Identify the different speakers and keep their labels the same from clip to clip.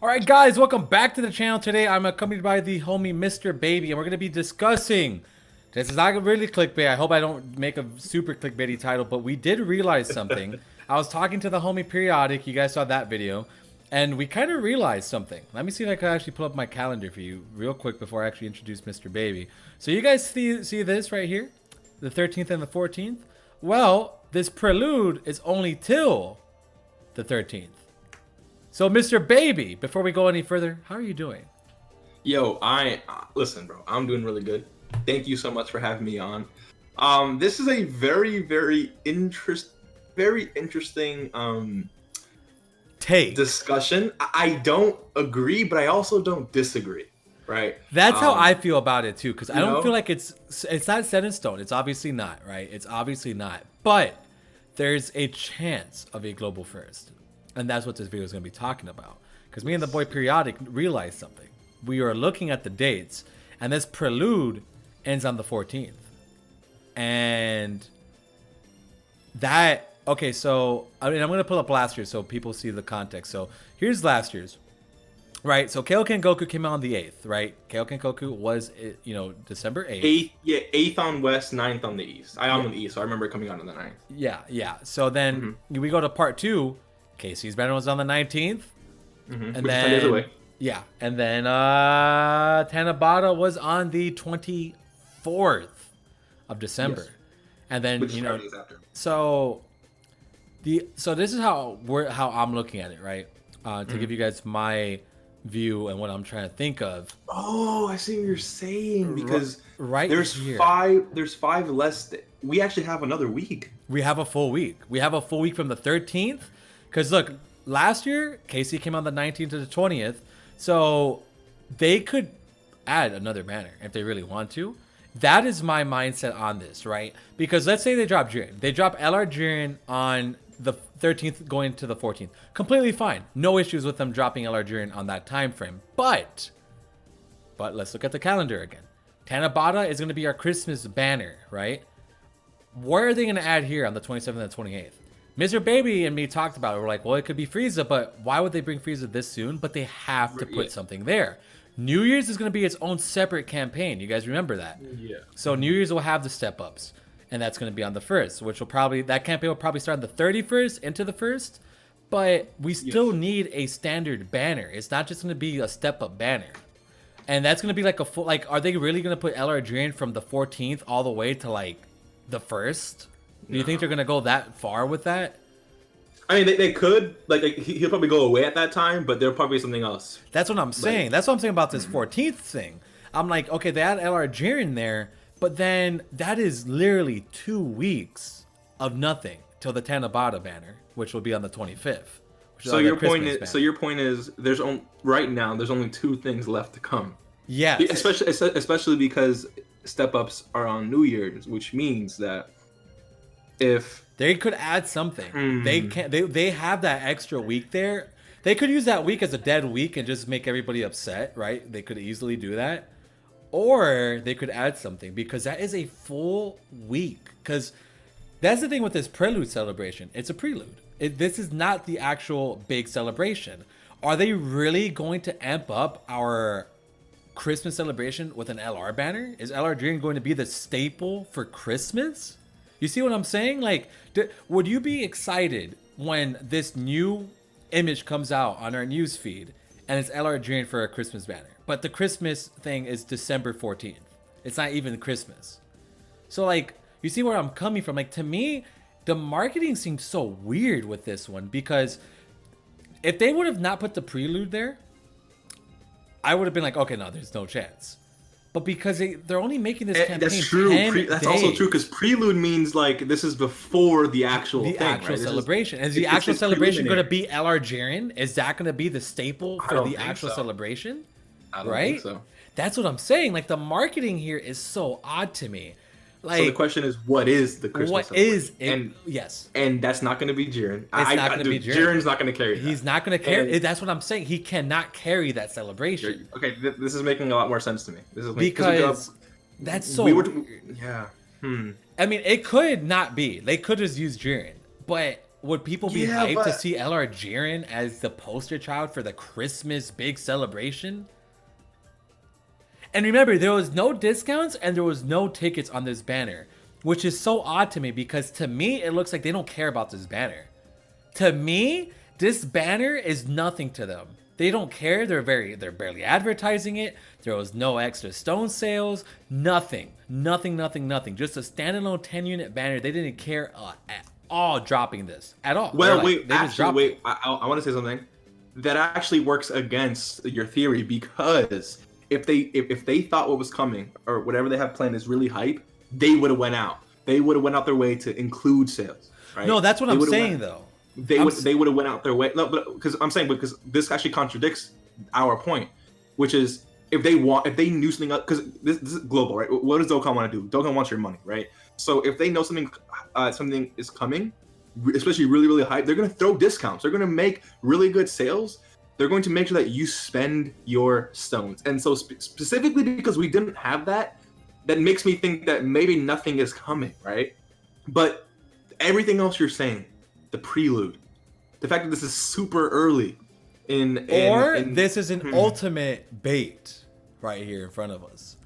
Speaker 1: All right, guys, welcome back to the channel. Today, I'm accompanied by the homie Mrbaby, and we're going to be discussing. This is not really clickbait. I hope I don't make a super clickbaity title, but we did realize something. I was talking to the homie Periodic. You guys saw that video, and we kind of realized something. Let me see if I can actually pull up my calendar for you real quick before I actually introduce Mrbaby. So you guys see this right here, the 13th and the 14th. Well, this prelude is only till the 13th. So, Mrbaby, before we go any further, how are you doing?
Speaker 2: Yo, listen, bro. I'm doing really good. Thank you so much for having me on. This is a very interesting
Speaker 1: Take.
Speaker 2: discussion. I don't agree, but I also don't disagree. Right?
Speaker 1: That's how I feel about it too, because I don't
Speaker 2: know?
Speaker 1: feel like it's not set in stone. It's obviously not, right? It's obviously not. But there's a chance of a global first. And that's what this video is going to be talking about. Because me and the boy Periodic realized something. We are looking at the dates, and this prelude ends on the 14th. And that, okay, so, I mean, I'm going to pull up last year so people see the context. So here's last year's. Right, so Kaioken Goku came out on the 8th, right? Kaioken Goku was, December 8th.
Speaker 2: 8th on West, 9th on the East. I'm on the East, so I remember it coming out on the 9th.
Speaker 1: Yeah. So then we go to part 2. Casey's banner was on the 19th. And
Speaker 2: Which
Speaker 1: then,
Speaker 2: is 10 days away.
Speaker 1: Yeah. And then Tanabata was on the 24th of December. Yes. And then,
Speaker 2: Which is 5 days after.
Speaker 1: So this is how I'm looking at it, right? To give you guys my view and what I'm trying to think of.
Speaker 2: Oh, I see what you're saying, because
Speaker 1: there's
Speaker 2: five less. We actually have another week.
Speaker 1: We have a full week. We have a full week from the 13th. Because look, last year, Casey came on the 19th to the 20th. So they could add another banner if they really want to. That is my mindset on this, right? Because let's say they drop Jiren. They drop LR Jiren on the 13th going to the 14th. Completely fine. No issues with them dropping LR Jiren on that time frame. But let's look at the calendar again. Tanabata is going to be our Christmas banner, right? What are they going to add here on the 27th and 28th? Mrbaby and me talked about it. We're like, well, it could be Frieza, but why would they bring Frieza this soon? But they have to put something there. New Year's is going to be its own separate campaign. You guys remember that?
Speaker 2: Yeah.
Speaker 1: So New Year's will have the step-ups. And that's going to be on the 1st, which will probably, that campaign will probably start on the 31st into the 1st. But we still need a standard banner. It's not just going to be a step-up banner. And that's going to be like a full, like, are they really going to put LR Jiren from the 14th all the way to like the 1st? Do you think they're going to go that far with that?
Speaker 2: I mean, they could. Like he'll probably go away at that time, but there'll probably be something else.
Speaker 1: That's what I'm saying. That's what I'm saying about this 14th thing. I'm like, okay, they had LR Jiren there, but then that is literally 2 weeks of nothing till the Tanabata banner, which will be on the 25th.
Speaker 2: So your point is, right now there's only 2 things left to come.
Speaker 1: Yeah.
Speaker 2: Especially because step-ups are on New Year's, which means that if
Speaker 1: they could add something, they have that extra week there. They could use that week as a dead week and just make everybody upset, right? They could easily do that. Or they could add something, because that is a full week. Because that's the thing with this prelude celebration. It's a prelude. This is not the actual big celebration. Are they really going to amp up our Christmas celebration with an LR banner? Is LR Jiren going to be the staple for Christmas? You see what I'm saying? Like, would you be excited when this new image comes out on our news feed and it's LR Jiren for a Christmas banner, but the Christmas thing is December 14th? It's not even Christmas. So like, you see where I'm coming from? Like, to me, the marketing seems so weird with this one, because if they would have not put the prelude there, I would have been like, okay, no, there's no chance. But because they're only making this campaign,
Speaker 2: that's true.
Speaker 1: 10
Speaker 2: That's
Speaker 1: days.
Speaker 2: also true, because prelude means like this is before the actual
Speaker 1: celebration. Is the actual celebration going to be LR Jiren? Is that going to be the staple for the actual celebration?
Speaker 2: I don't think so.
Speaker 1: That's what I'm saying. Like, the marketing here is so odd to me. Like,
Speaker 2: so the question is, what is the Christmas celebration?
Speaker 1: Is it? Yes.
Speaker 2: And that's not going to be Jiren.
Speaker 1: It's not going to be Jiren.
Speaker 2: Jiren's not going to carry that.
Speaker 1: He's not going to carry. That's what I'm saying. He cannot carry that celebration.
Speaker 2: Okay, this is making a lot more sense to me. This is
Speaker 1: because that's so weird.
Speaker 2: Yeah.
Speaker 1: I mean, it could not be. They could just use Jiren. But would people be
Speaker 2: Yeah,
Speaker 1: hyped to
Speaker 2: but
Speaker 1: see LR Jiren as the poster child for the Christmas big celebration? And remember, there was no discounts and there was no tickets on this banner, which is so odd to me because to me, it looks like they don't care about this banner. To me, this banner is nothing to them. They don't care. They're barely advertising it. There was no extra stone sales. Nothing. Just a standalone 10-unit banner. They didn't care at all dropping this at all.
Speaker 2: Well, wait. I want to say something that actually works against your theory because if they thought what was coming or whatever they have planned is really hype, they would have went out. They would have went out their way to include sales. Right?
Speaker 1: No, that's what I'm saying though.
Speaker 2: They would have went out their way. No, but because this actually contradicts our point, which is if they knew something up, because this is global, right? What does Dokkan want to do? Dokkan wants your money, right? So if they know something is coming, especially really hype, they're gonna throw discounts. They're gonna make really good sales. They're going to make sure that you spend your stones. And so specifically because we didn't have that makes me think that maybe nothing is coming, right? But everything else you're saying, the prelude, the fact that this is super early
Speaker 1: this is an ultimate bait right here in front of us.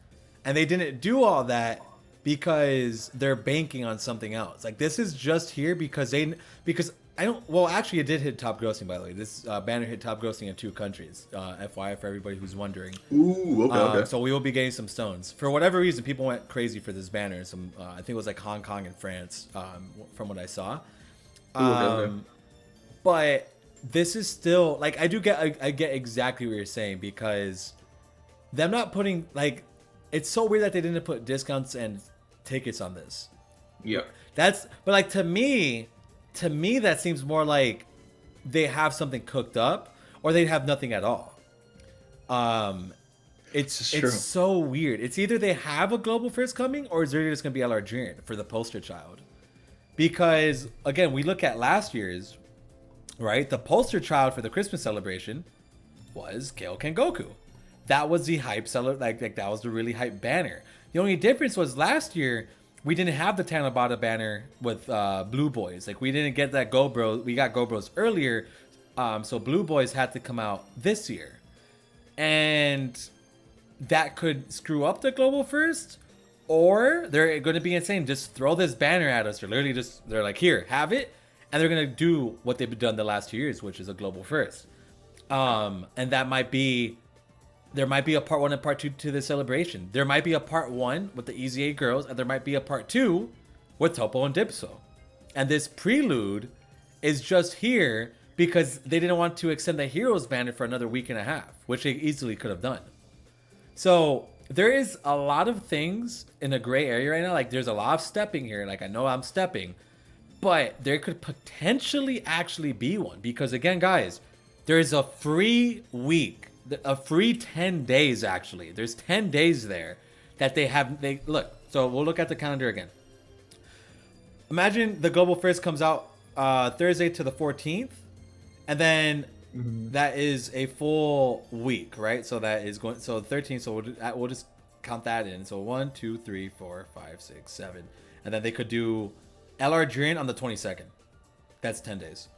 Speaker 1: And they didn't do all that because they're banking on something else. Like this is just here because actually it did hit top grossing, by the way. This banner hit top grossing in 2 countries. FYI for everybody who's wondering.
Speaker 2: Ooh, okay.
Speaker 1: So we will be getting some stones. For whatever reason, people went crazy for this banner. I think it was like Hong Kong and France, from what I saw.
Speaker 2: Okay.
Speaker 1: But this is still like I get exactly what you're saying because them not putting like it's so weird that they didn't put discounts and tickets on this.
Speaker 2: Yeah.
Speaker 1: But like to me that seems more like they have something cooked up or they have nothing at all. It's so weird. It's either they have a global first coming or is there just gonna be LR Jiren for the poster child? Because again, we look at last year's, right? The poster child for the Christmas celebration was Kaioken Goku. That was the hype seller, like that was the really hype banner. The only difference was last year we didn't have the Tanabata banner with Blue Boys. Like we didn't get that Go Bro. We got Go Bros earlier, so Blue Boys had to come out this year, and that could screw up the global first. Or they're going to be insane. Just throw this banner at us. They're like, here, have it. And they're going to do what they've done the last 2 years, which is a global first. And there might be a part 1 and part 2 to the celebration. There might be a part 1 with the Easy 8 girls, and there might be a part 2 with Topo and Dipso. And this prelude is just here because they didn't want to extend the Heroes banner for another week and a half, which they easily could have done. So there is a lot of things in a gray area right now. Like there's a lot of stepping here. Like I know I'm stepping, but there could potentially actually be one because again, guys, there is a free week, a free 10 days actually. There's 10 days there that they look. So we'll look at the calendar again. Imagine the global first comes out Thursday to the 14th, and then that is a full week, right? So that is going. So 13. So we'll just count that in. So 1, 2, 3, 4, 5, 6, 7, and then they could do LR Jiren on the 22nd. That's 10 days.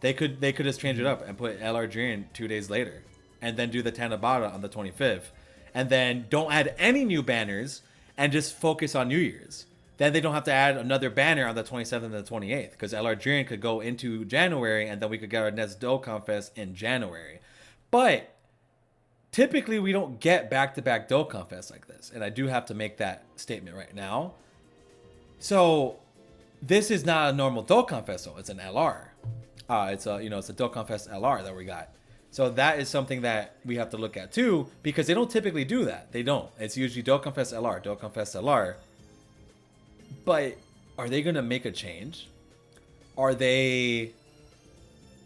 Speaker 1: They could just change it up and put LR Jiren 2 days later, and then do the Tanabata on the 25th, and then don't add any new banners and just focus on New Year's. Then they don't have to add another banner on the 27th and the 28th because LR Jiren could go into January and then we could get our next Dokkan Fest in January. But typically we don't get back-to-back Dokkan Fest like this. And I do have to make that statement right now. So this is not a normal Dokkan Fest, though. It's an LR. It's a Dokkan Fest LR that we got. So that is something that we have to look at too because they don't typically do that. They don't. It's usually Dokkan Fest LR, Dokkan Fest LR. But are they gonna make a change? Are they?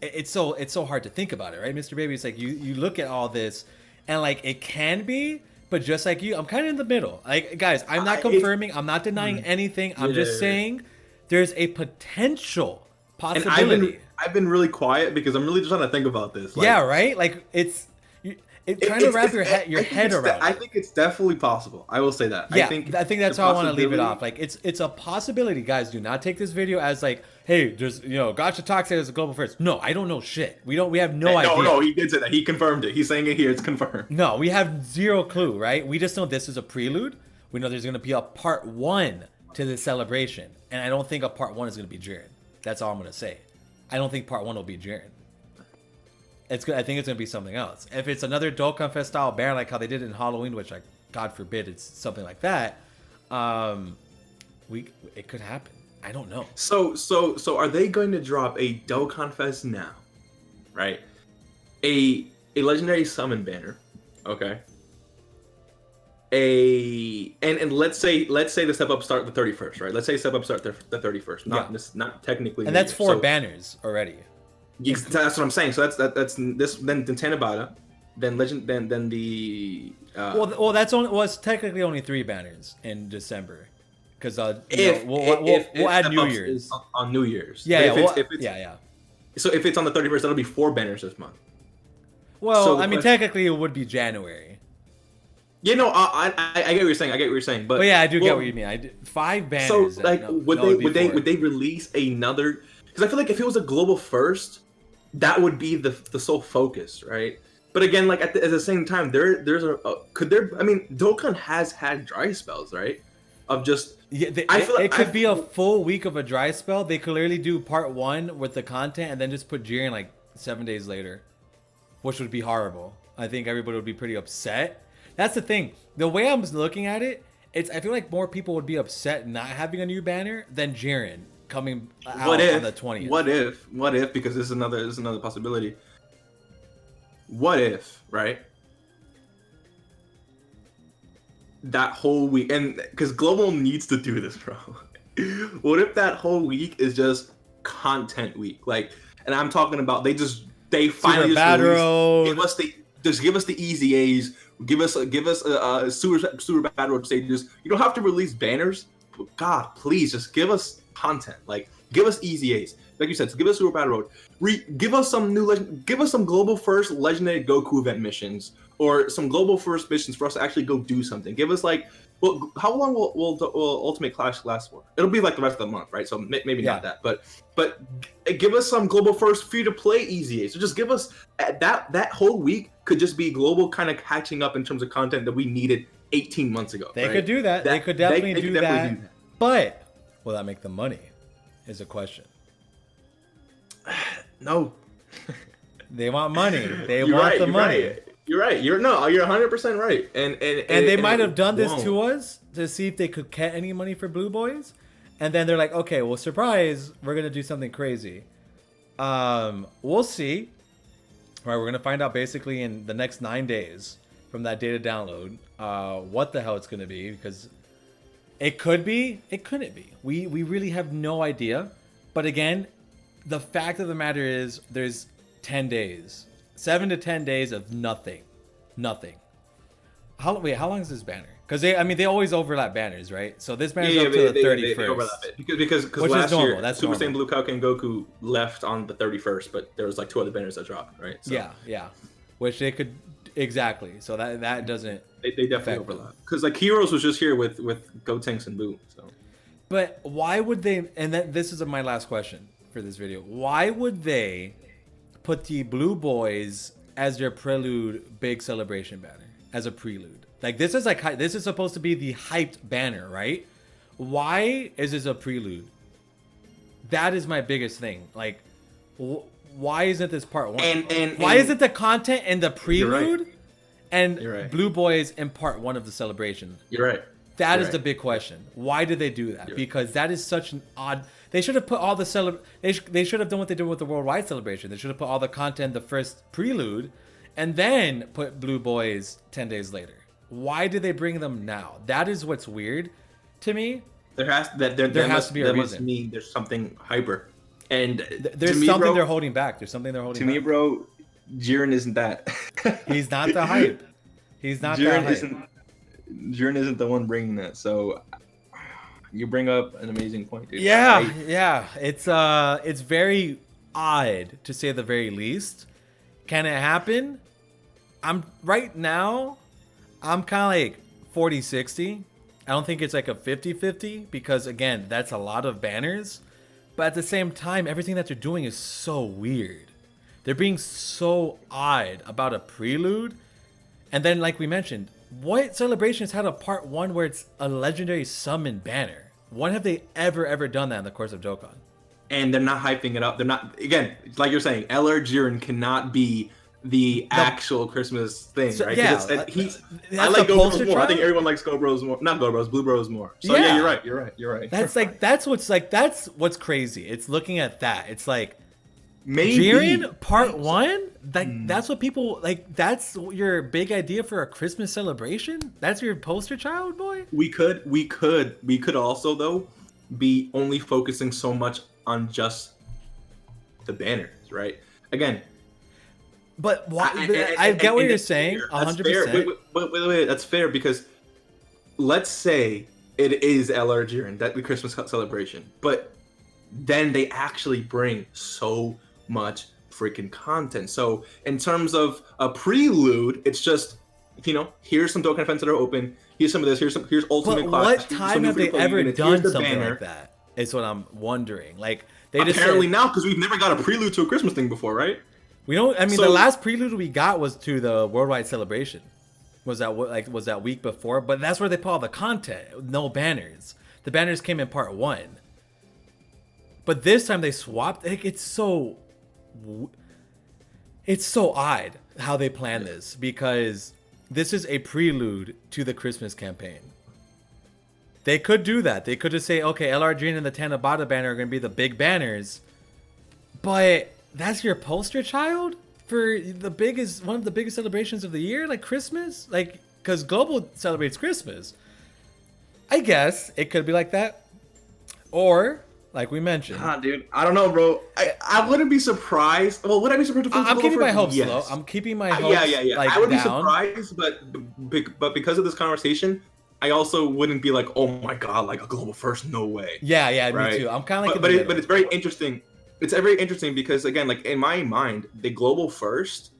Speaker 1: It's so hard to think about it, right, Mr. Baby? It's like you look at all this, and like it can be, but just like you, I'm kind of in the middle. Like guys, I'm not confirming, I'm not denying anything. I'm just saying there's a potential possibility.
Speaker 2: And I've been really quiet because I'm really just trying to think about this.
Speaker 1: Like, yeah, right. Like it's trying to wrap your head around.
Speaker 2: I think it's definitely possible. I will say that.
Speaker 1: Yeah, I think that's how I want to leave it off. Like it's a possibility, guys. Do not take this video as like, hey, just Gacha Talk said it's a global first. No, I don't know shit. We have no idea.
Speaker 2: No, he did say that. He confirmed it. He's saying it here. It's confirmed.
Speaker 1: No, we have zero clue, right? We just know this is a prelude. We know there's gonna be a part 1 to this celebration, and I don't think a part 1 is gonna be Jiren. That's all I'm gonna say. I don't think part 1 will be Jiren. I think it's gonna be something else. If it's another Dokkan Fest style banner like how they did in Halloween, which like God forbid it's something like that, it could happen. I don't know.
Speaker 2: So are they going to drop a Dokkan Fest now, right? A legendary summon banner, okay? And let's say the step up start the 31st, right? Let's say step up start the 31st, not technically.
Speaker 1: And that's 4 banners already.
Speaker 2: That's what I'm saying. So that's this then Tanabata, then then the.
Speaker 1: It's technically only 3 banners in December. Because we'll add New Year's
Speaker 2: on New Year's.
Speaker 1: Yeah,
Speaker 2: So if it's on the 31st, that'll be 4 banners this month.
Speaker 1: Well, so technically it would be January.
Speaker 2: Yeah, no, I get what you're saying. But
Speaker 1: yeah, I do get what you mean. 5 banners.
Speaker 2: So like, would they release another? Because I feel like if it was a global first, that would be the sole focus, right? But again, like at the same time, Dokkan has had dry spells, right? Of just.
Speaker 1: Yeah, it could be a full week of a dry spell. They could literally do part 1 with the content and then just put Jiren like 7 days later, which would be horrible. I think everybody would be pretty upset. That's the thing. The way I'm looking at it, I feel like more people would be upset not having a new banner than Jiren coming out on the 20th.
Speaker 2: What if? Because this is another possibility. What if, right? That whole week, and because Global needs to do this, bro. What if that whole week is just content week? Like, and I'm talking about they finally just give us the easy A's, give us a super bad road stages. You don't have to release banners. God, please just give us content. Like, give us easy A's. Like you said, give us super bad road. Give us some give us some global first legendary Goku event missions. Or some global first missions for us to actually go do something. Give us like, well, how long will Ultimate Clash last for? It'll be like the rest of the month, right? So maybe not that, but give us some global first free to play easy. So just give us that whole week could just be global kind of catching up in terms of content that we needed 18 months ago.
Speaker 1: They could do that. They could definitely do that. But will that make them money? Is a question.
Speaker 2: No.
Speaker 1: They want money. They want the money.
Speaker 2: Right. You're right. You're 100% right. And
Speaker 1: they might have done this to us to see if they could get any money for Blue Boys, and then they're like, okay, well, surprise, we're gonna do something crazy. We'll see. All right, we're gonna find out basically in the next 9 days from that data download what the hell it's gonna be, because it could be, it couldn't be. We really have no idea. But again, the fact of the matter is, there's 10 days. 7 to 10 days of nothing. How long is this banner? Because they always overlap banners, right? So this banner's up to the 31st. They overlap it.
Speaker 2: Because last year, Super Saiyan Blue Kaioken and Goku left on the 31st, but there was like 2 other banners that dropped, right? So,
Speaker 1: yeah. Which they could, exactly. So that doesn't.
Speaker 2: They definitely overlap. Because like Heroes was just here with Gotenks and Boo. So.
Speaker 1: But why would they? And this is my last question for this video. Why would they put the Blue Boys as their prelude big celebration banner, as a prelude? Like, this is supposed to be the hyped banner, right? Why is this a prelude? That is my biggest thing. Like, why isn't this part 1? And why isn't the content in the prelude and Blue Boys in part 1 of the celebration?
Speaker 2: You're right.
Speaker 1: That is the big question. Why did they do that? Because that is such an odd. They should have put all the they should have done what they did with the worldwide celebration. They should have put all the content the first prelude, and then put Blue Boys 10 days later. Why did they bring them now? That is what's weird to me.
Speaker 2: There has to be a reason. That must mean there's something hyper, and
Speaker 1: there's something they're holding back. There's something they're holding back.
Speaker 2: To me, bro, Jiren isn't that.
Speaker 1: He's not the hype. He's not the hype.
Speaker 2: Jiren isn't the one bringing that, so you bring up an amazing point, dude.
Speaker 1: Yeah. It's very odd, to say the very least. Can it happen? Right now, I'm kind of like 40-60. I don't think it's like a 50-50, because again, that's a lot of banners. But at the same time, everything that they're doing is so weird. They're being so odd about a prelude. And then, like we mentioned, what celebration has had a part 1 where it's a legendary summon banner? When have they ever done that in the course of Dokkan?
Speaker 2: And they're not hyping it up. They're not, again, like you're saying, LR Jiren cannot be the actual Christmas thing, right?
Speaker 1: Yeah,
Speaker 2: I like Go Bros more. I think everyone likes Go Bros more. Not Go Bros, Blue Bros more. So yeah, you're right.
Speaker 1: That's what's crazy. It's looking at that. It's like,
Speaker 2: maybe
Speaker 1: Jiren part 1? That's what people like. That's your big idea for a Christmas celebration. That's your poster child, boy.
Speaker 2: We could also though be only focusing so much on just the banners, right? Again.
Speaker 1: But why? I get what you're saying. 100%.
Speaker 2: Wait, that's fair because let's say it is LR Jiren, that the Christmas celebration, but then they actually bring so much freaking content. So in terms of a prelude, it's just, here's some Dokkan events that are open. Here's some of this. Here's Ultimate Clash.
Speaker 1: What time have they ever done something like that? Is what I'm wondering. Like they just
Speaker 2: apparently now, because we've never got a prelude to a Christmas thing before, right?
Speaker 1: We don't. I mean, the last prelude we got was to the worldwide celebration. Was that week before? But that's where they put all the content. No banners. The banners came in part 1. But this time they swapped. It's so odd how they plan this, because this is a prelude to the Christmas campaign. They could do that. They could just say, okay, LR Jiren and the Tanabata banner are going to be the big banners, but that's your poster child for one of the biggest celebrations of the year, like Christmas, like, because Global celebrates Christmas. I guess it could be like that, or like we mentioned.
Speaker 2: Dude, I don't know, bro. I wouldn't be surprised. Well, would I be surprised?
Speaker 1: I'm keeping my hopes low. I'm keeping my hopes.
Speaker 2: Yeah.
Speaker 1: Like,
Speaker 2: I would
Speaker 1: down.
Speaker 2: be surprised, but because of this conversation, I also wouldn't be like, oh my god, like a global first, no way.
Speaker 1: Yeah,
Speaker 2: right?
Speaker 1: Me too. I'm kind of like,
Speaker 2: but it's very interesting. It's very interesting because, again, like in my mind, the global first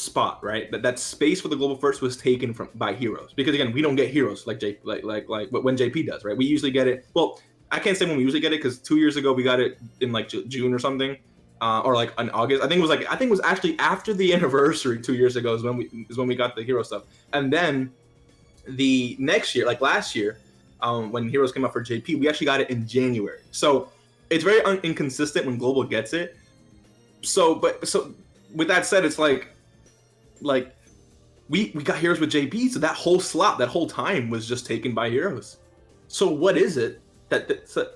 Speaker 2: spot, right? That space for the global first was taken by heroes, because again, we don't get heroes like when JP does, right? We usually get it. Well, I can't say when we usually get it, because 2 years ago we got it in like June or something, or like in August. I think it was actually after the anniversary 2 years ago is when we got the hero stuff, and then the next year, like last year, when heroes came out for JP, we actually got it in January. So it's very inconsistent when global gets it. So with that said, it's like we got heroes with JP, so that whole slot, that whole time was just taken by heroes. So what is it that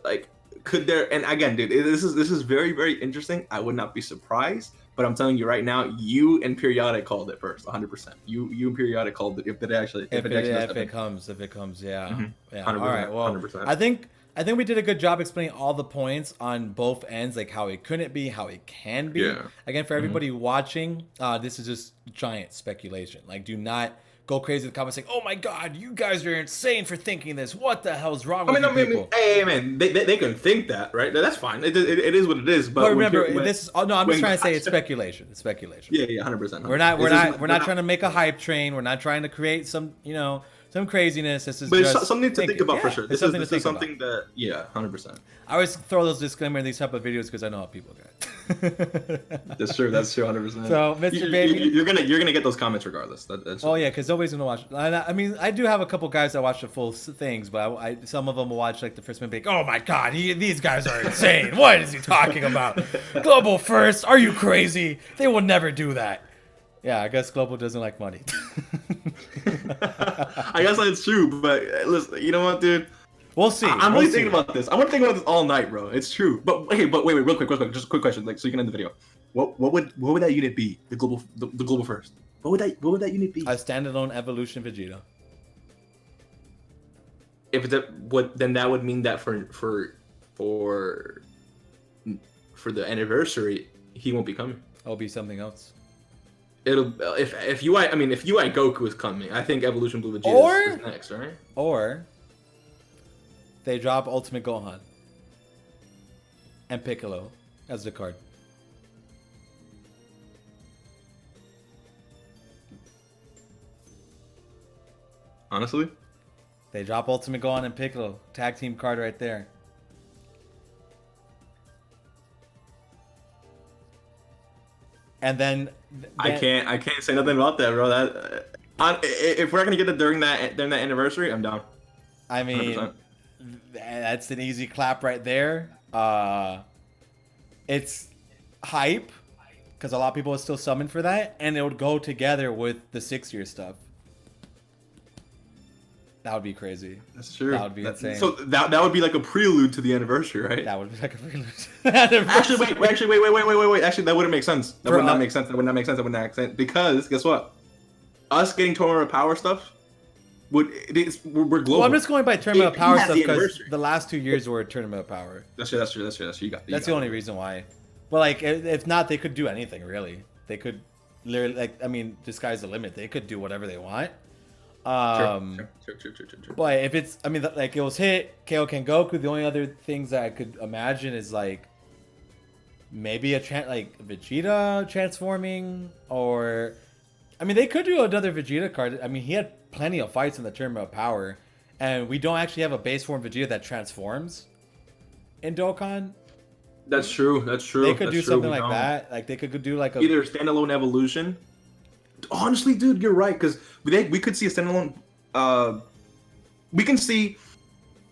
Speaker 2: like could there? And again, dude, this is very, very interesting. I would not be surprised, but I'm telling you right now, you and Periodic called it first, 100%. You and Periodic called it if it
Speaker 1: comes, yeah.
Speaker 2: Mm-hmm.
Speaker 1: Yeah.
Speaker 2: 100%,
Speaker 1: All right. Well,
Speaker 2: 100%.
Speaker 1: I think we did a good job explaining all the points on both ends, like how it couldn't be, how it can be.
Speaker 2: Yeah.
Speaker 1: Again, for everybody watching, this is just giant speculation. Like, do not go crazy in the comments saying, "Oh my God, you guys are insane for thinking this. What the hell's wrong with you people?"
Speaker 2: Hey, man, they can think that, right? That's fine. It is what it is. But
Speaker 1: remember, I'm just trying to say it's speculation. It's speculation.
Speaker 2: Yeah, 100%.
Speaker 1: We're not trying to make a hype train. We're not trying to create some craziness. This is just
Speaker 2: something to think about for sure. This is something
Speaker 1: about.
Speaker 2: that, yeah, 100%.
Speaker 1: I always throw those disclaimers in these type of videos because I know how people get.
Speaker 2: That's true, 100%.
Speaker 1: So, Mrbaby,
Speaker 2: you're gonna get those comments regardless. That's
Speaker 1: oh yeah, because nobody's gonna watch. I mean, I do have a couple guys that watch the full things, but some of them will watch like the first minute, like, "Oh my God, these guys are insane. What is he talking about? Global first? Are you crazy? They will never do that." Yeah, I guess Global doesn't like money.
Speaker 2: I guess that's true, but listen, you know what, dude?
Speaker 1: We'll see.
Speaker 2: I'm really thinking about this. I'm gonna think about this all night, bro. It's true. But wait, real quick, just a quick question, like so you can end the video. What would that unit be? The global first. What would that unit be?
Speaker 1: A standalone evolution Vegeta.
Speaker 2: If then that would mean that for the anniversary, he won't be coming.
Speaker 1: It'll be something else.
Speaker 2: It'll if UI Goku is coming, I think Evolution Blue Vegeta is next, right?
Speaker 1: Or they drop Ultimate Gohan and Piccolo as the card.
Speaker 2: Honestly,
Speaker 1: they drop Ultimate Gohan and Piccolo, tag team card right there. and then
Speaker 2: I can't say nothing about that, bro. If we're not gonna get it during that anniversary, I'm down.
Speaker 1: I mean,
Speaker 2: 100%.
Speaker 1: that's an easy clap right there. It's hype because a lot of people are still summoned for that, and it would go together with the 6-year stuff. That would be crazy.
Speaker 2: That's true.
Speaker 1: That would be insane.
Speaker 2: So that would be like a prelude to the anniversary, right?
Speaker 1: That would be like a prelude.
Speaker 2: Actually, wait. Actually, that wouldn't make sense. That would not make sense. That would not make sense. Because guess what? Us getting Tournament of Power stuff we're global.
Speaker 1: Well, I'm just going by Tournament of Power stuff because the last 2 years were Tournament of Power.
Speaker 2: That's true. You got.
Speaker 1: That's the only reason why. Well, like if not, they could do anything really. They could literally, like, I mean, the sky's the limit. They could do whatever they want.
Speaker 2: True.
Speaker 1: But if it's, I mean, like it was hit Kaioken Goku. The only other things that I could imagine is like maybe like Vegeta transforming, or I mean, they could do another Vegeta card. I mean, he had plenty of fights in the Tournament of Power, and we don't actually have a base form Vegeta that transforms in Dokkan.
Speaker 2: That's true.
Speaker 1: They could do something like that. Like they could do like
Speaker 2: either standalone evolution. Honestly, dude, you're right, because we could see a standalone. We can see.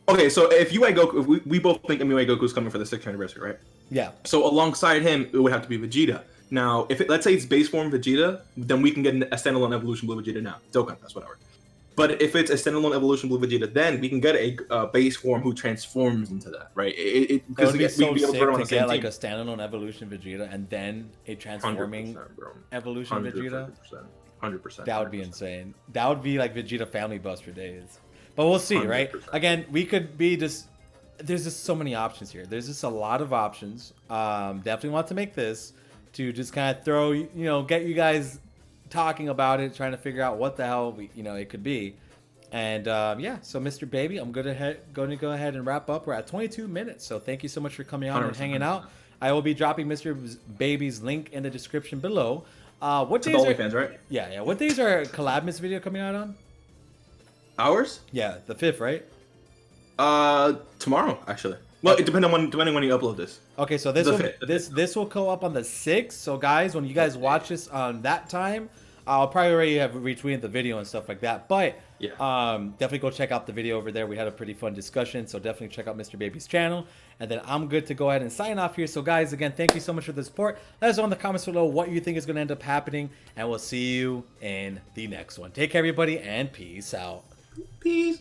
Speaker 2: Okay, so if UI Goku, if we both think MUA Goku's coming for the 6th anniversary, right?
Speaker 1: Yeah.
Speaker 2: So alongside him, it would have to be Vegeta. Now, let's say it's base form Vegeta, then we can get a standalone evolution Blue Vegeta now. Dokkan, that's whatever. But if it's a standalone evolution Blue Vegeta, then we can get a base form who transforms into that, right?
Speaker 1: Because it would be so sick to get like a standalone evolution Vegeta and then a transforming evolution Vegeta.
Speaker 2: 100%.
Speaker 1: That would be insane. That would be like Vegeta Family Buster days. But we'll see, 100%. Right? Again, we could be just... There's just so many options here. There's just a lot of options. Definitely want to make this to just kind of throw, get you guys talking about it, trying to figure out what the hell it could be. And yeah, so Mr. Baby, I'm going to go ahead and wrap up. We're at 22 minutes, so thank you so much for coming on and hanging out. I will be dropping Mr. Baby's link in the description below. What days are
Speaker 2: fans, right?
Speaker 1: Yeah. What days are Collabmas video coming out on?
Speaker 2: Ours?
Speaker 1: Yeah, the 5th, right?
Speaker 2: Tomorrow actually. Well, it depends on when you upload this.
Speaker 1: Okay, so this will go up on the 6th. So guys, when you guys watch this on that time, I'll probably already have retweeted the video and stuff like that. But
Speaker 2: yeah,
Speaker 1: definitely go check out the video over there. We had a pretty fun discussion, so definitely check out Mr. Baby's channel. And then I'm good to go ahead and sign off here. So guys, again, thank you so much for the support. Let us know in the comments below what you think is going to end up happening, and we'll see you in the next one. Take care, everybody, and peace out.
Speaker 2: Peace.